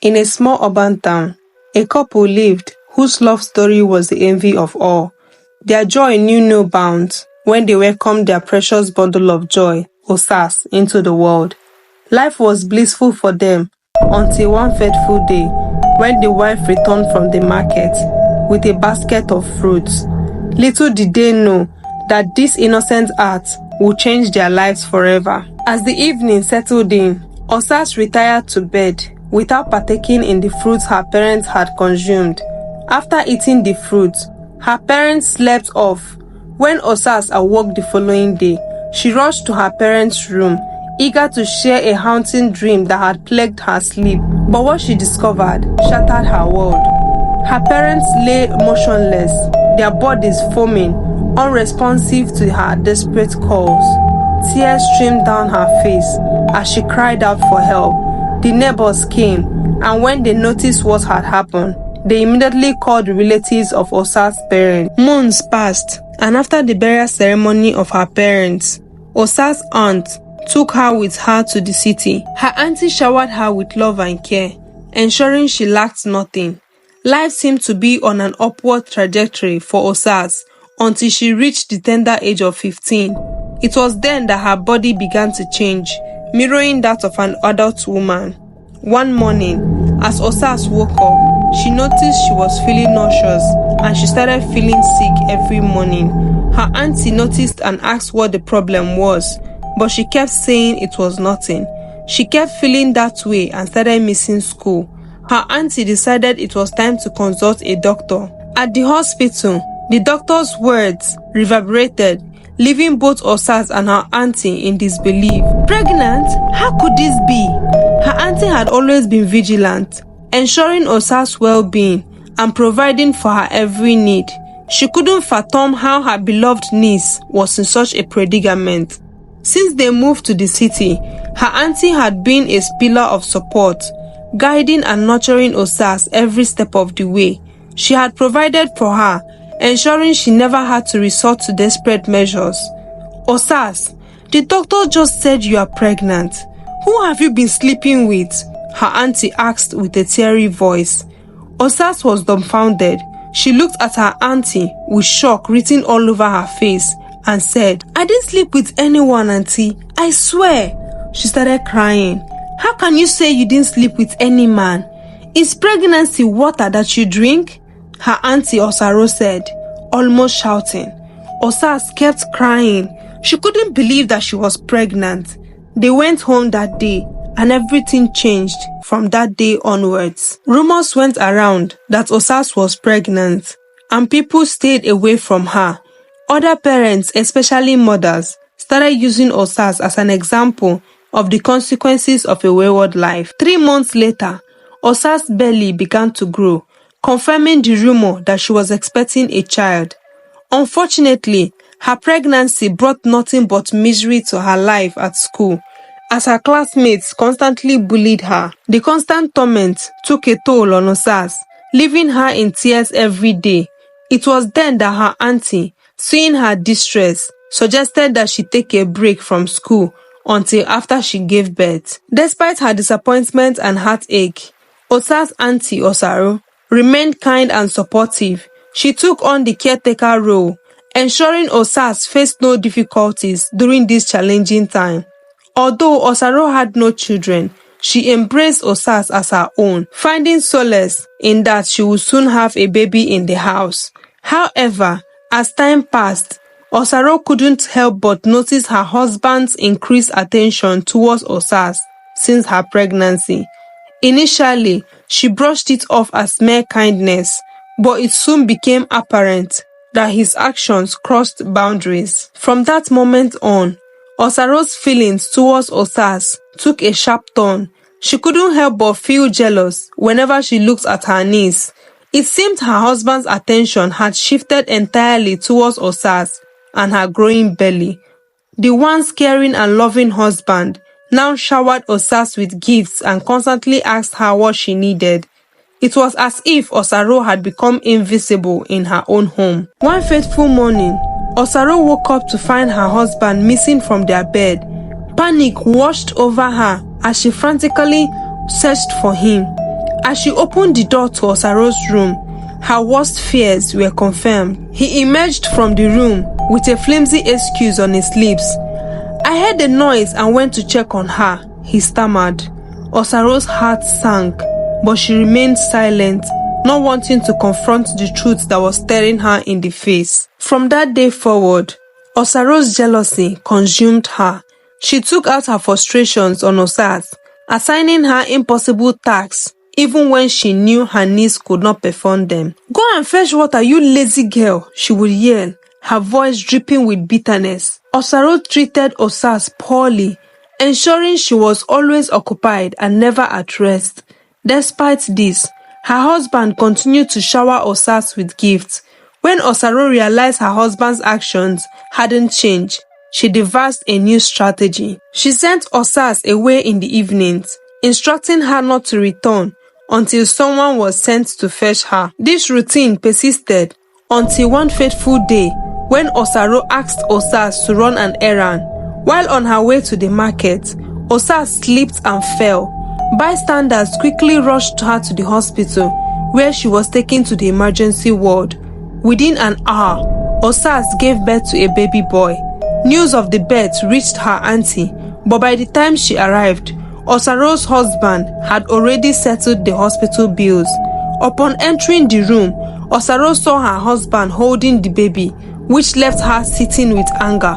In a small urban town, a couple lived whose love story was the envy of all. Their joy knew no bounds when they welcomed their precious bundle of joy, Osas, into the world. Life was blissful for them until one fateful day when the wife returned from the market with a basket of fruits. Little did they know that this innocent act would change their lives forever. As the evening settled in, Osas retired to bed without partaking in the fruits her parents had consumed. After eating the fruits, her parents slept off. When Osas awoke the following day, she rushed to her parents' room, eager to share a haunting dream that had plagued her sleep. But what she discovered shattered her world. Her parents lay motionless, their bodies foaming, unresponsive to her desperate calls. Tears streamed down her face as she cried out for help. The neighbors came, and when they noticed what had happened, they immediately called the relatives of Osas' parents. Months passed, and after the burial ceremony of her parents, Osas' aunt took her with her to the city. Her auntie showered her with love and care, ensuring she lacked nothing. Life seemed to be on an upward trajectory for Osas until she reached the tender age of 15. It was then that her body began to change, mirroring that of an adult woman. One morning, as Osas woke up, she noticed she was feeling nauseous and she started feeling sick every morning. Her auntie noticed and asked what the problem was, but she kept saying it was nothing. She kept feeling that way and started missing school. Her auntie decided it was time to consult a doctor. At the hospital, the doctor's words reverberated, leaving both Osas and her auntie in disbelief. Pregnant? How could this be? Her auntie had always been vigilant, ensuring Osas' well-being and providing for her every need. She couldn't fathom how her beloved niece was in such a predicament. Since they moved to the city, her auntie had been a pillar of support, guiding and nurturing Osas every step of the way. She had provided for her, ensuring she never had to resort to desperate measures. Osas, the doctor just said you are pregnant. Who have you been sleeping with? Her auntie asked with a teary voice. Osas was dumbfounded. She looked at her auntie with shock written all over her face and said, I didn't sleep with anyone, auntie. I swear. She started crying. How can you say you didn't sleep with any man? Is pregnancy water that you drink? Her auntie Osaro said, almost shouting. Osas kept crying. She couldn't believe that she was pregnant. They went home that day, and everything changed from that day onwards. Rumors went around that Osas was pregnant, and people stayed away from her. Other parents, especially mothers, started using Osas as an example of the consequences of a wayward life. 3 months later, Osas' belly began to grow, confirming the rumor that she was expecting a child. Unfortunately, her pregnancy brought nothing but misery to her life at school, as her classmates constantly bullied her. The constant torment took a toll on Osas, leaving her in tears every day. It was then that her auntie, seeing her distress, suggested that she take a break from school until after she gave birth. Despite her disappointment and heartache, Osas' auntie Osaro remained kind and supportive. She took on the caretaker role, ensuring Osas faced no difficulties during this challenging time. Although Osaro had no children, she embraced Osas as her own, finding solace in that she would soon have a baby in the house. However, as time passed, Osaro couldn't help but notice her husband's increased attention towards Osas since her pregnancy. Initially, she brushed it off as mere kindness, but it soon became apparent that his actions crossed boundaries. From that moment on, Osaro's feelings towards Osas took a sharp turn. She couldn't help but feel jealous whenever she looked at her niece. It seemed her husband's attention had shifted entirely towards Osas and her growing belly. The once caring and loving husband now showered Osas with gifts and constantly asked her what she needed. It was as if Osaro had become invisible in her own home. One fateful morning, Osaro woke up to find her husband missing from their bed. Panic washed over her as she frantically searched for him. As she opened the door to Osaro's room, her worst fears were confirmed. He emerged from the room with a flimsy excuse on his lips. "I heard a noise and went to check on her," he stammered. Osaro's heart sank, but she remained silent, not wanting to confront the truth that was staring her in the face. From that day forward, Osaro's jealousy consumed her. She took out her frustrations on Osas, assigning her impossible tasks even when she knew her niece could not perform them. "Go and fetch water, you lazy girl," she would yell, her voice dripping with bitterness. Osaro treated Osas poorly, ensuring she was always occupied and never at rest. Despite this, her husband continued to shower Osas with gifts. When Osaro realized her husband's actions hadn't changed, she devised a new strategy. She sent Osas away in the evenings, instructing her not to return until someone was sent to fetch her. This routine persisted until one fateful day when Osaro asked Osas to run an errand. While on her way to the market, Osas slipped and fell. Bystanders quickly rushed her to the hospital, where she was taken to the emergency ward. Within an hour, Osas gave birth to a baby boy. News of the birth reached her auntie, but by the time she arrived, Osaro's husband had already settled the hospital bills. Upon entering the room, Osaro saw her husband holding the baby, which left her sitting with anger.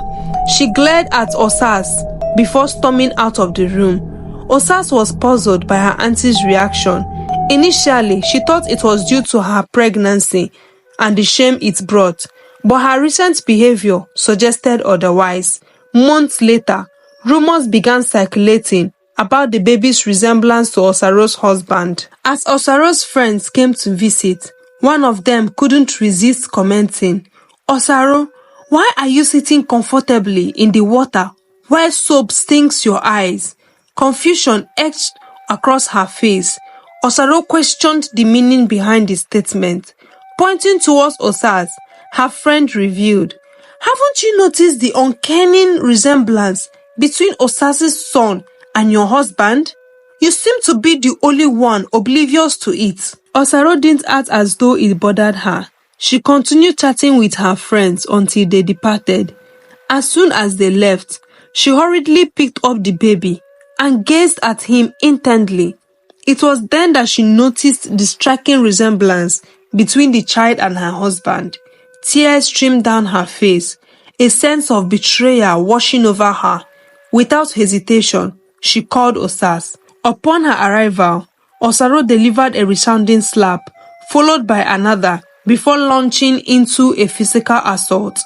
She glared at Osas before storming out of the room. Osas was puzzled by her auntie's reaction. Initially, she thought it was due to her pregnancy and the shame it brought, but her recent behavior suggested otherwise. Months later, rumors began circulating about the baby's resemblance to Osaro's husband. As Osaro's friends came to visit, one of them couldn't resist commenting, "Osaro, why are you sitting comfortably in the water while soap stings your eyes?" Confusion etched across her face. Osaro questioned the meaning behind the statement. Pointing towards Osas, her friend revealed, "Haven't you noticed the uncanny resemblance between Osas's son and your husband? You seem to be the only one oblivious to it." Osaro didn't act as though it bothered her. She continued chatting with her friends until they departed. As soon as they left, she hurriedly picked up the baby and gazed at him intently. It was then that she noticed the striking resemblance between the child and her husband. Tears streamed down her face, a sense of betrayal washing over her. Without hesitation, she called Osas. Upon her arrival, Osaro delivered a resounding slap, followed by another, before launching into a physical assault.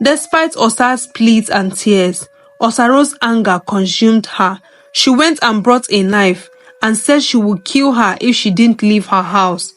Despite Osas's pleas and tears, Osaro's anger consumed her. She went and brought a knife and said she would kill her if she didn't leave her house.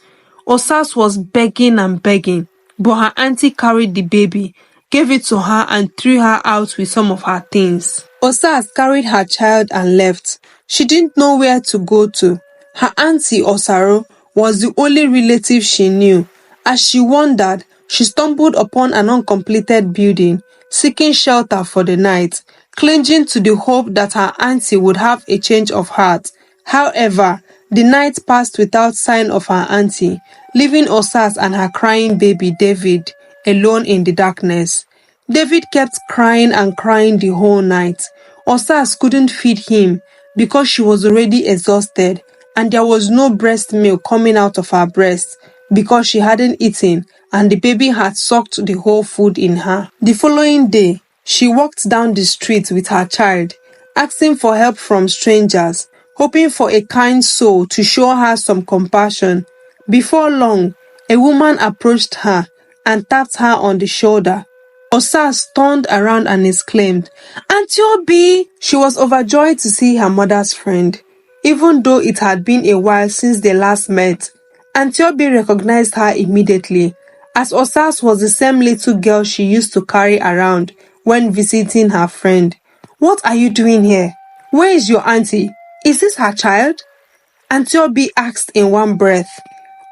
Osas was begging and begging, but her auntie carried the baby, gave it to her and threw her out with some of her things. Osas carried her child and left. She didn't know where to go to. Her auntie Osaro was the only relative she knew. As she wandered, she stumbled upon an uncompleted building, seeking shelter for the night, clinging to the hope that her auntie would have a change of heart. However, the night passed without sign of her auntie, leaving Osas and her crying baby David alone in the darkness. David kept crying and crying the whole night. Osas couldn't feed him because she was already exhausted, and there was no breast milk coming out of her breast because she hadn't eaten and the baby had sucked the whole food in her. The following day, she walked down the street with her child, asking for help from strangers, hoping for a kind soul to show her some compassion. Before long, a woman approached her and tapped her on the shoulder. Osas turned around and exclaimed, "Auntie Obi!" She was overjoyed to see her mother's friend. Even though it had been a while since they last met, Auntie Obi recognized her immediately, as Osas was the same little girl she used to carry around when visiting her friend. "What are you doing here? Where is your auntie? Is this her child?" Auntie Obi asked in one breath.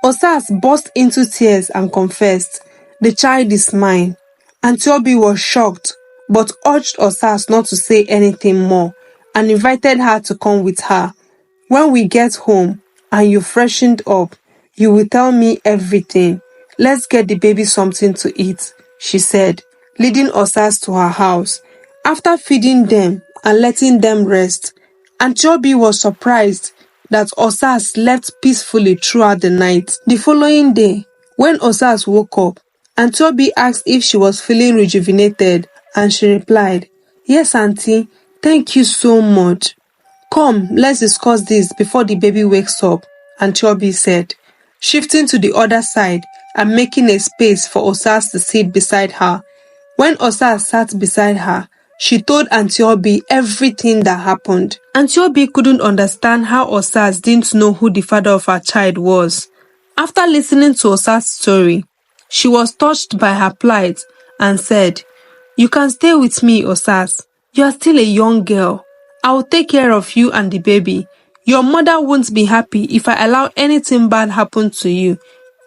Osas burst into tears and confessed, "The child is mine." Auntie Obi was shocked, but urged Osas not to say anything more and invited her to come with her. "When we get home, and you freshened up, you will tell me everything. Let's get the baby something to eat, she said, leading Osas to her house. After feeding them and letting them rest, Antiope was surprised that Osas slept peacefully throughout the night. The following day, when Osas woke up, Antiope asked if she was feeling rejuvenated, and she replied, "Yes, Auntie, thank you so much." "Come, let's discuss this before the baby wakes up," Antiope said, shifting to the other side and making a space for Osas to sit beside her. When Osas sat beside her, she told Antiope everything that happened. Antiope couldn't understand how Osas didn't know who the father of her child was. After listening to Osas' story, she was touched by her plight and said, "You can stay with me, Osas. You are still a young girl. I will take care of you and the baby. Your mother won't be happy if I allow anything bad happen to you."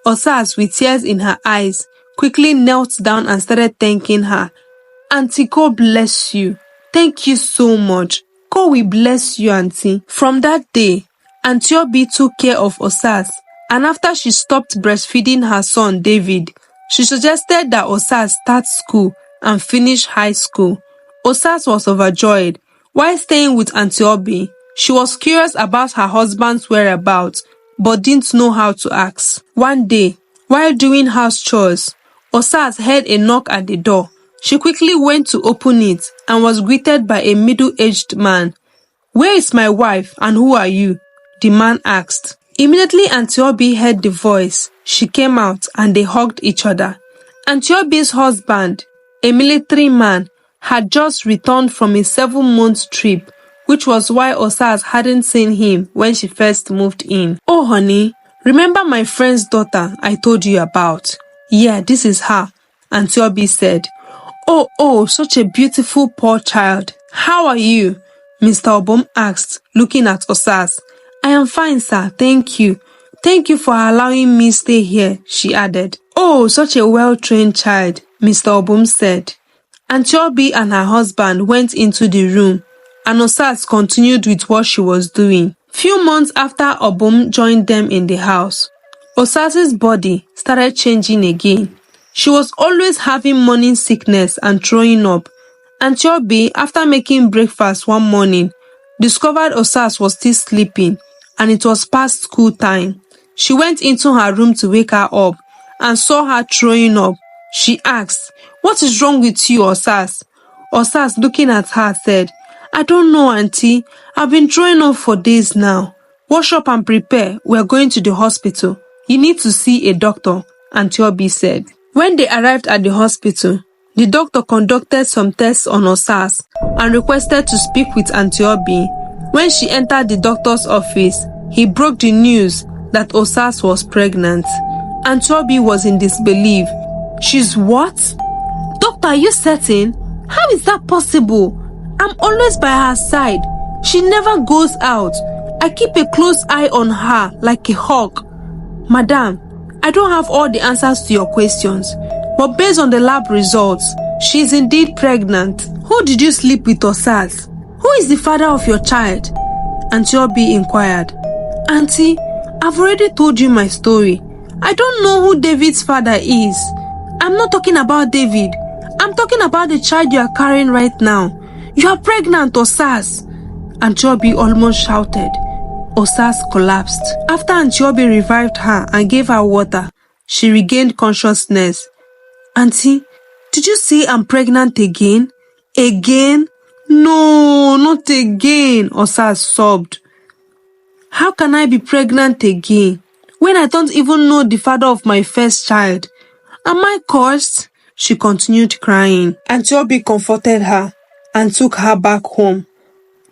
Osas, with tears in her eyes, quickly knelt down and started thanking her. "Auntie, God bless you. Thank you so much. God will bless you, Auntie." From that day, Antiope took care of Osas, and after she stopped breastfeeding her son David, she suggested that Osas start school and finish high school. Osas was overjoyed. While staying with Antiope, she was curious about her husband's whereabouts, but didn't know how to ask. One day, while doing house chores, Osas heard a knock at the door. She quickly went to open it and was greeted by a middle-aged man. "Where is my wife and who are you?" the man asked. Immediately Antiope heard the voice, she came out and they hugged each other. Antiope's husband, a military man, had just returned from a 7-month trip, which was why Osas hadn't seen him when she first moved in. "Oh honey, remember my friend's daughter I told you about?" "Yeah, this is her," Antiope said. Oh, such a beautiful poor child. How are you?" Mr. Obum asked, looking at Osas. "I am fine, sir, thank you. Thank you for allowing me stay here," she added. "Oh, such a well-trained child," Mr. Obum said. Antiope and her husband went into the room, and Osas continued with what she was doing. Few months after Obum joined them in the house, Osas's body started changing again. She was always having morning sickness and throwing up. Antiope, after making breakfast one morning, discovered Osas was still sleeping and it was past school time. She went into her room to wake her up and saw her throwing up. She asked, "What is wrong with you, Osas?" Osas, looking at her, said, "I don't know, Auntie. I've been throwing up for days now. Wash up and prepare. We're going to the hospital. You need to see a doctor," Antiope said. When they arrived at the hospital, the doctor conducted some tests on Osas and requested to speak with Antiope. When she entered the doctor's office, he broke the news that Osas was pregnant. Antiope was in disbelief. "She's what? Doctor, are you certain? How is that possible? I'm always by her side. She never goes out. I keep a close eye on her like a hawk." "Madam, I don't have all the answers to your questions, but based on the lab results, she is indeed pregnant." "Who did you sleep with, Osas? Who is the father of your child?" Antiope inquired. "Auntie, I've already told you my story. I don't know who David's father is. I'm not talking about David. I'm talking about the child you are carrying right now. You are pregnant, Osas." Antiope almost shouted. Osas collapsed. After Antiope revived her and gave her water, she regained consciousness. "Auntie, did you say I'm pregnant again? Again? No, not again," Osas sobbed. "How can I be pregnant again when I don't even know the father of my first child? Am I cursed?" She continued crying. Antiope comforted her and took her back home.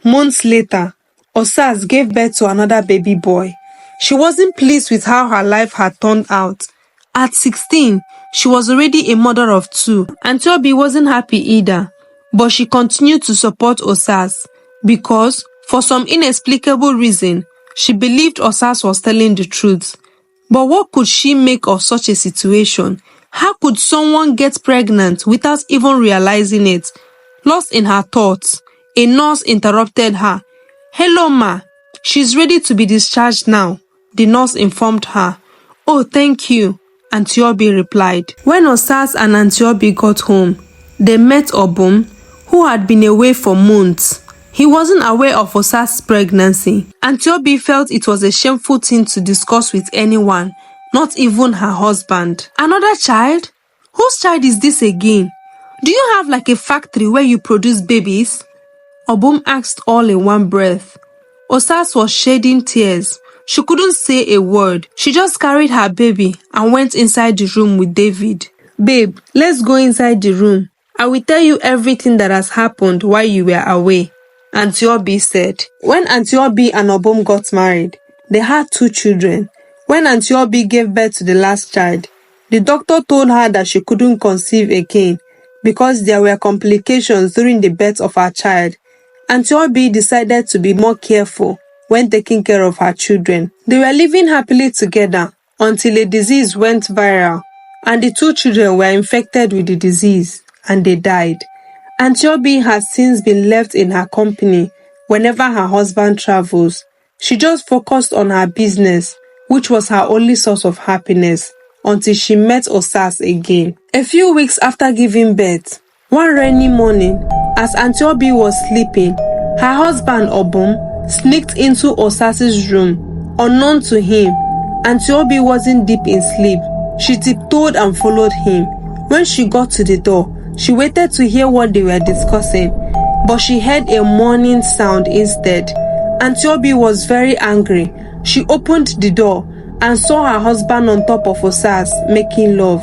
Months later, Osas gave birth to another baby boy. She wasn't pleased with how her life had turned out. At 16, she was already a mother of 2. Antiope wasn't happy either, but she continued to support Osas because, for some inexplicable reason, she believed Osas was telling the truth. But what could she make of such a situation? How could someone get pregnant without even realizing it? Lost in her thoughts, a nurse interrupted her. "Hello, ma. She's ready to be discharged now." the nurse informed her. "Oh, thank you," Auntie Obi replied. When Osas and Auntie Obi got home, they met Obum, who had been away for months. He wasn't aware of Osas' pregnancy. Auntie Obi felt it was a shameful thing to discuss with anyone, not even her husband. "Another child? Whose child is this again? Do you have like a factory where you produce babies?" Obum asked all in one breath. Osas was shedding tears. She couldn't say a word. She just carried her baby and went inside the room with David. "Babe, let's go inside the room. I will tell you everything that has happened while you were away," Auntie Obi said. When Auntie Obi and Obum got married, they had 2 children. When Auntie Obi gave birth to the last child, the doctor told her that she couldn't conceive again because there were complications during the birth of her child. Auntie Obi decided to be more careful when taking care of her children. They were living happily together until a disease went viral, and the 2 children were infected with the disease and they died. Auntie Obi has since been left in her company whenever her husband travels. She just focused on her business, which was her only source of happiness, until she met Osas again. A few weeks after giving birth, one rainy morning, as Auntie Obi was sleeping, her husband Obum sneaked into Osas's room. Unknown to him, Auntie Obi wasn't deep in sleep. She tiptoed and followed him. When she got to the door, she waited to hear what they were discussing, but she heard a moaning sound instead. Auntie Obi was very angry. She opened the door and saw her husband on top of Osas making love.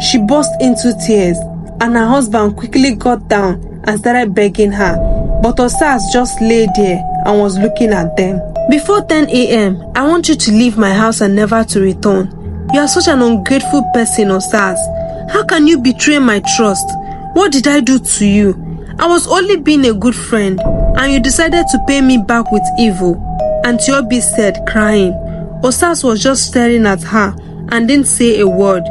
She burst into tears, and her husband quickly got down and started begging her, but Osas just lay there and was looking at them. "Before 10 a.m., I want you to leave my house and never to return. You are such an ungrateful person, Osas. How can you betray my trust? What did I do to you? I was only being a good friend, and you decided to pay me back with evil," Auntie Obi said, crying. Osas was just staring at her and didn't say a word.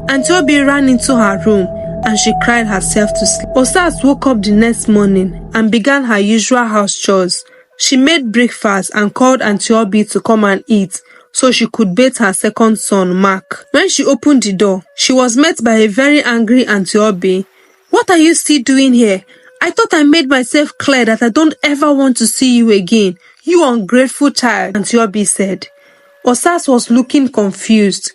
Auntie Obi ran into her room and she cried herself to sleep. Osas woke up the next morning and began her usual house chores. She made breakfast and called Auntie Obi to come and eat so she could bathe her second son, Mark. When she opened the door, she was met by a very angry Auntie Obi. "What are you still doing here? I thought I made myself clear that I don't ever want to see you again, you ungrateful child," Auntie Obi said. Osas was looking confused.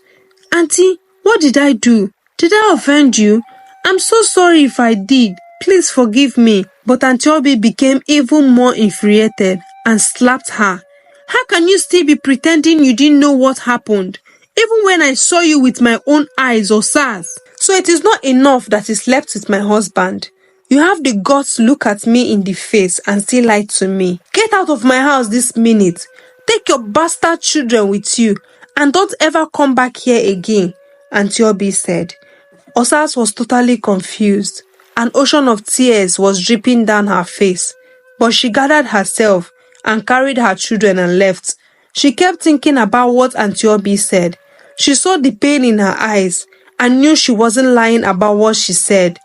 "Auntie, what did I do? Did I offend you? I'm so sorry if I did. Please forgive me." But Auntie Obi became even more infuriated and slapped her. "How can you still be pretending you didn't know what happened? Even when I saw you with my own eyes, Osas. So it is not enough that he slept with my husband. You have the guts to look at me in the face and still lie to me. Get out of my house this minute. Take your bastard children with you and don't ever come back here again," Auntie Obi said. Osas was totally confused. An ocean of tears was dripping down her face, but she gathered herself and carried her children and left. She kept thinking about what Auntie Obi said. She saw the pain in her eyes and knew she wasn't lying about what she said.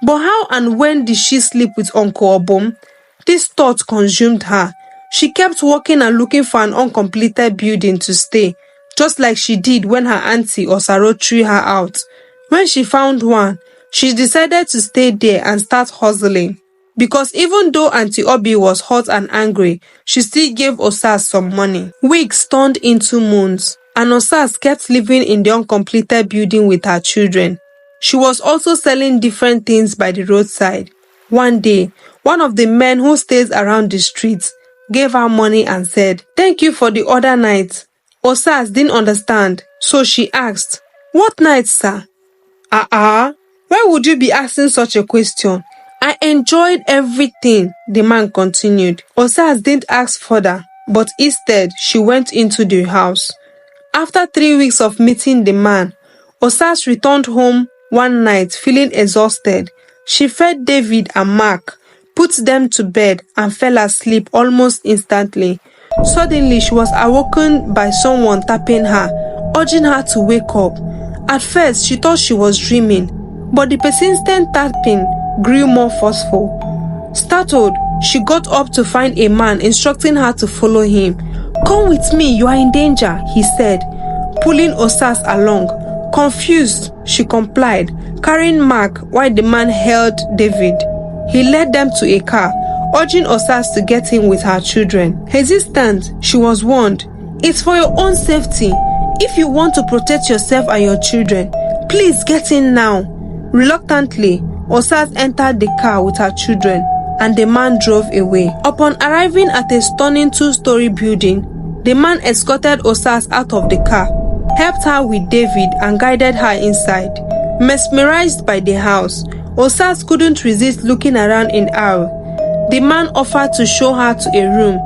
But how and when did she sleep with Uncle Obum? This thought consumed her. She kept walking and looking for an uncompleted building to stay, just like she did when her auntie Osaro threw her out. When she found one, she decided to stay there and start hustling. Because even though Auntie Obi was hot and angry, she still gave Osas some money. Weeks turned into months, and Osas kept living in the uncompleted building with her children. She was also selling different things by the roadside. One day, one of the men who stays around the streets gave her money and said, "Thank you for the other night." Osas didn't understand, so she asked, "What night, sir?" Why would you be asking such a question? I enjoyed everything," the man continued. Osas didn't ask further, but instead she went into the house. After 3 weeks of meeting the man, Osas returned home one night feeling exhausted. She fed David and Mark, put them to bed and fell asleep almost instantly. Suddenly she was awoken by someone tapping her, urging her to wake up. At first she thought she was dreaming, but the persistent tapping grew more forceful. Startled, she got up to find a man instructing her to follow him. "Come with me, you are in danger," he said, pulling Osas along. Confused, she complied, carrying Mark while the man held David. He led them to a car, urging Osas to get in with her children. Hesitant, she was warned, "It's for your own safety. If you want to protect yourself and your children, please get in now." Reluctantly, Osas entered the car with her children, and the man drove away. Upon arriving at a stunning two-story building, the man escorted Osas out of the car, helped her with David, and guided her inside. Mesmerized by the house, Osas couldn't resist looking around in awe. The man offered to show her to a room,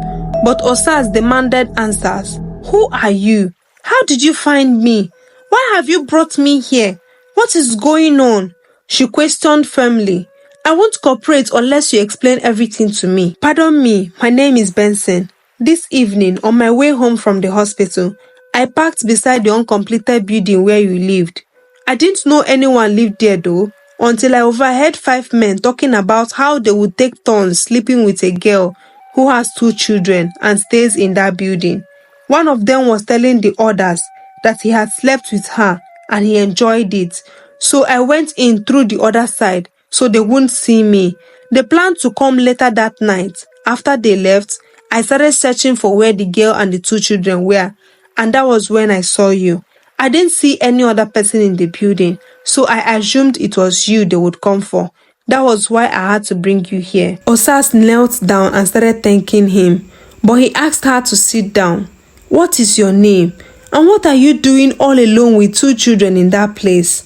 but Osas demanded answers. "Who are you? How did you find me? Why have you brought me here? What is going on?" she questioned firmly. "I won't cooperate unless you explain everything to me." "Pardon me, my name is Benson. This evening, on my way home from the hospital, I parked beside the uncompleted building where you lived. I didn't know anyone lived there though, until I overheard 5 men talking about how they would take turns sleeping with a girl who has 2 children and stays in that building. One of them was telling the others that he had slept with her and he enjoyed it. So I went in through the other side so they wouldn't see me. They planned to come later that night. After they left, I started searching for where the girl and the 2 children were, and that was when I saw you. I didn't see any other person in the building, so I assumed it was you they would come for. That was why I had to bring you here." Osas knelt down and started thanking him, but he asked her to sit down. "What is your name? And what are you doing all alone with 2 children in that place?"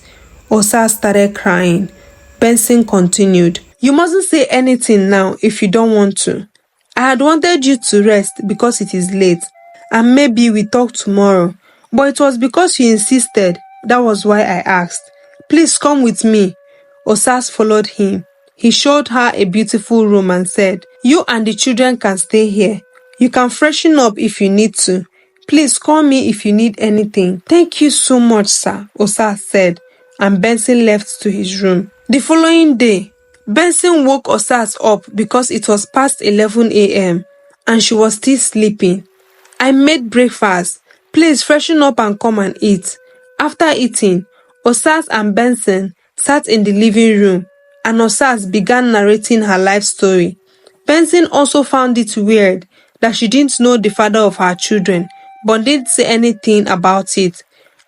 Osas started crying. Benson continued, "You mustn't say anything now if you don't want to. I had wanted you to rest because it is late, and maybe we talk tomorrow. But it was because you insisted. That was why I asked. Please come with me." Osas followed him. He showed her a beautiful room and said, "You and the children can stay here. You can freshen up if you need to. Please call me if you need anything." "Thank you so much, sir," Osas said, and Benson left to his room. The following day, Benson woke Osas up because it was past 11 a.m. and she was still sleeping. "I made breakfast. Please freshen up and come and eat." After eating, Osas and Benson sat in the living room, and Osas began narrating her life story. Benson also found it weird that she didn't know the father of her children, but didn't say anything about it.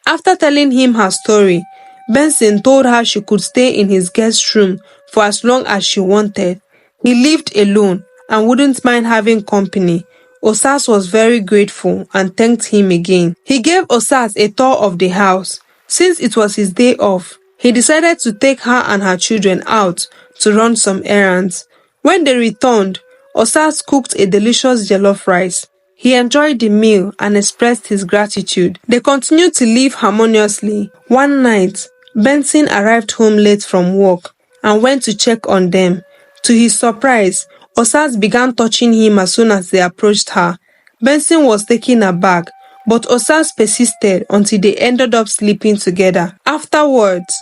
After telling him her story, Benson told her she could stay in his guest room for as long as she wanted. He lived alone and wouldn't mind having company. Osas was very grateful and thanked him again. He gave Osas a tour of the house. Since it was his day off, he decided to take her and her children out to run some errands. When they returned, Osas cooked a delicious jollof rice. He enjoyed the meal and expressed his gratitude. They continued to live harmoniously. One night, Benson arrived home late from work and went to check on them. To his surprise, Osas began touching him as soon as they approached her. Benson was taken aback, but Osas persisted until they ended up sleeping together. Afterwards,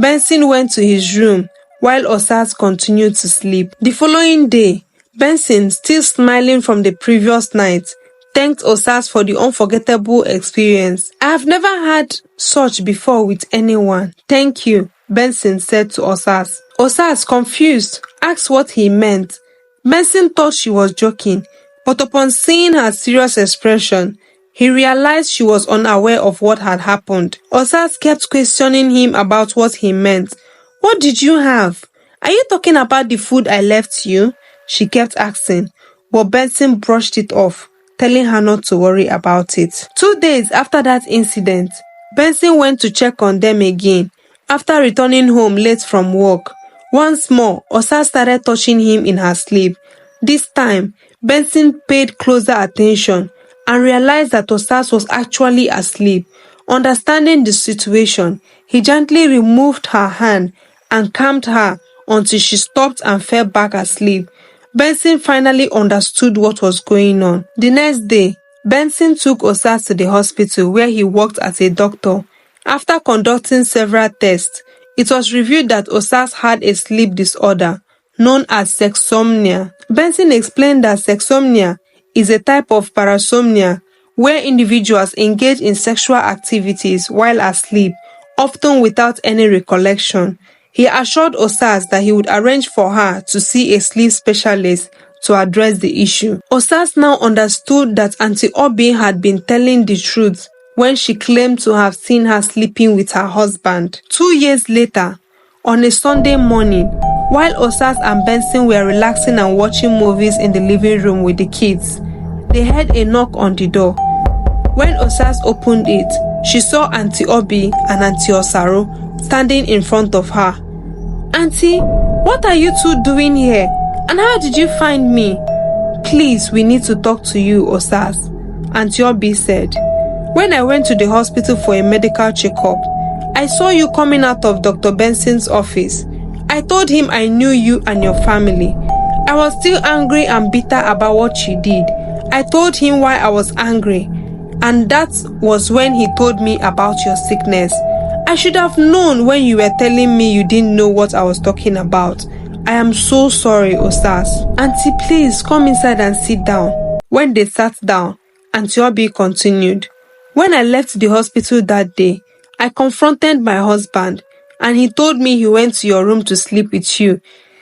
Benson went to his room while Osas continued to sleep. The following day, Benson, still smiling from the previous night, thanked Osas for the unforgettable experience. "I have never had such before with anyone. Thank you," Benson said to Osas. Osas, confused, asked what he meant. Benson thought she was joking, but upon seeing her serious expression, he realized she was unaware of what had happened. Osas kept questioning him about what he meant. "What did you have? Are you talking about the food I left you?" she kept asking, but Benson brushed it off, telling her not to worry about it. 2 days after that incident, Benson went to check on them again. After returning home late from work, once more, Osas started touching him in her sleep. This time, Benson paid closer attention and realized that Osas was actually asleep. Understanding the situation, he gently removed her hand and calmed her until she stopped and fell back asleep. Benson finally understood what was going on. The next day, Benson took Osas to the hospital where he worked as a doctor. After conducting several tests, it was revealed that Osas had a sleep disorder known as sexsomnia. Benson explained that sexsomnia is a type of parasomnia where individuals engage in sexual activities while asleep, often without any recollection. He assured Osas that he would arrange for her to see a sleep specialist to address the issue. Osas now understood that Auntie Obi had been telling the truth when she claimed to have seen her sleeping with her husband. 2 years later, on a Sunday morning, while Osas and Benson were relaxing and watching movies in the living room with the kids, they heard a knock on the door. When Osas opened it, she saw Auntie Obi and Auntie Osaro standing in front of her. "Auntie, what are you two doing here? And how did you find me?" "Please, we need to talk to you, Osas," Auntie Obi said. "When I went to the hospital for a medical checkup, I saw you coming out of Dr. Benson's office. I told him I knew you and your family. I was still angry and bitter about what you did. I told him why I was angry, and that was when he told me about your sickness. I should have known when you were telling me you didn't know what I was talking about. I am so sorry, Osas." "Auntie, please come inside and sit down." When they sat down, Auntie Obi continued. "When I left the hospital that day, I confronted my husband, and he told me he went to your room to sleep with you.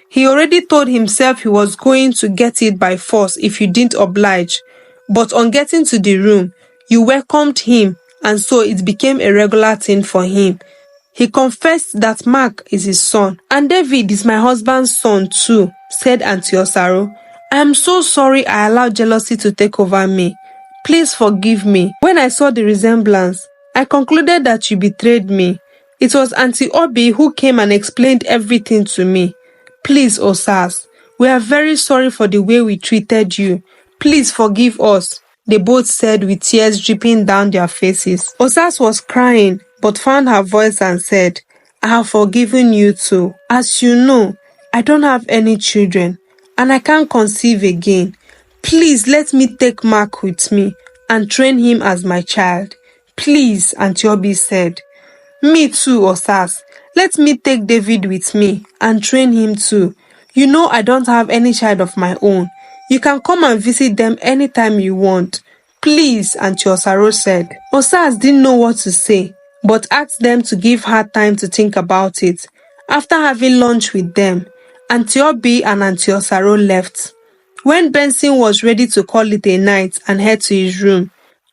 He already told himself he was going to get it by force if you didn't oblige. But on getting to the room, you welcomed him, and so it became a regular thing for him. He confessed that Mark is his son, and David is my husband's son too," said Auntie Osaro. "I am so sorry I allowed jealousy to take over me. Please forgive me. When I saw the resemblance, I concluded that you betrayed me. It was Auntie Obi who came and explained everything to me. Please, Osas, we are very sorry for the way we treated you. Please forgive us," they both said with tears dripping down their faces. Osas was crying, but found her voice and said, "I have forgiven you too. As you know, I don't have any children, and I can't conceive again. Please let me take Mark with me and train him as my child. Please," Auntie Obi said. "Me too, Osas. Let me take David with me and train him too. You know I don't have any child of my own. You can come and visit them anytime you want. Please," Auntie Osaro said. Osas didn't know what to say, but asked them to give her time to think about it. After having lunch with them, Auntie Obi and Auntie Osaro left. When Benson was ready to call it a night and head to his room,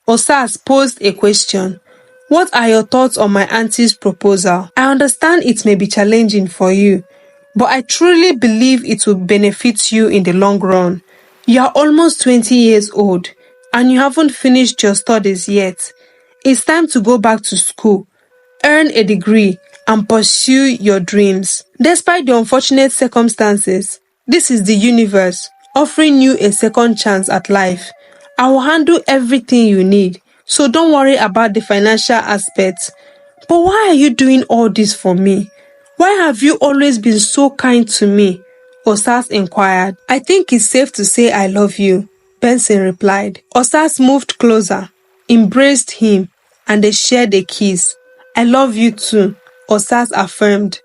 Osas posed a question. "What are your thoughts on my auntie's proposal? I understand it may be challenging for you, but I truly believe it will benefit you in the long run. You are almost 20 years old, and you haven't finished your studies yet. It's time to go back to school, earn a degree, and pursue your dreams. Despite the unfortunate circumstances, this is the universe offering you a second chance at life. I will handle everything you need, so don't worry about the financial aspects. But why are you doing all this for me? Why have you always been so kind to me?" Osas inquired. "I think it's safe to say I love you," Benson replied. Osas moved closer, embraced him, and they shared a kiss. "I love you too," Osas affirmed.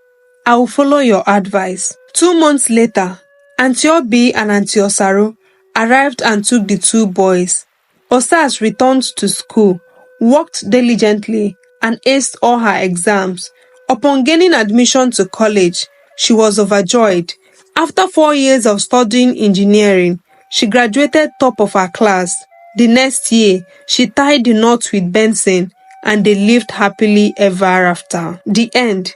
"I will follow your advice." 2 months later, Auntie Obi and Auntie Osaro arrived and took the two boys. Osas returned to school, worked diligently, and aced all her exams. Upon gaining admission to college, she was overjoyed. After 4 years of studying engineering, she graduated top of her class. The next year, she tied the knot with Benson, and they lived happily ever after. The end.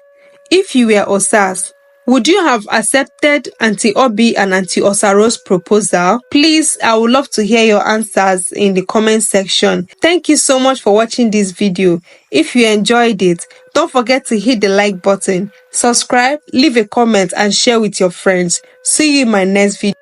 If you were Osas, would you have accepted Auntie Obi and Auntie Osaro's proposal? Please, I would love to hear your answers in the comment section. Thank you so much for watching this video. If you enjoyed it, don't forget to hit the like button, subscribe, leave a comment, and share with your friends. See you in my next video.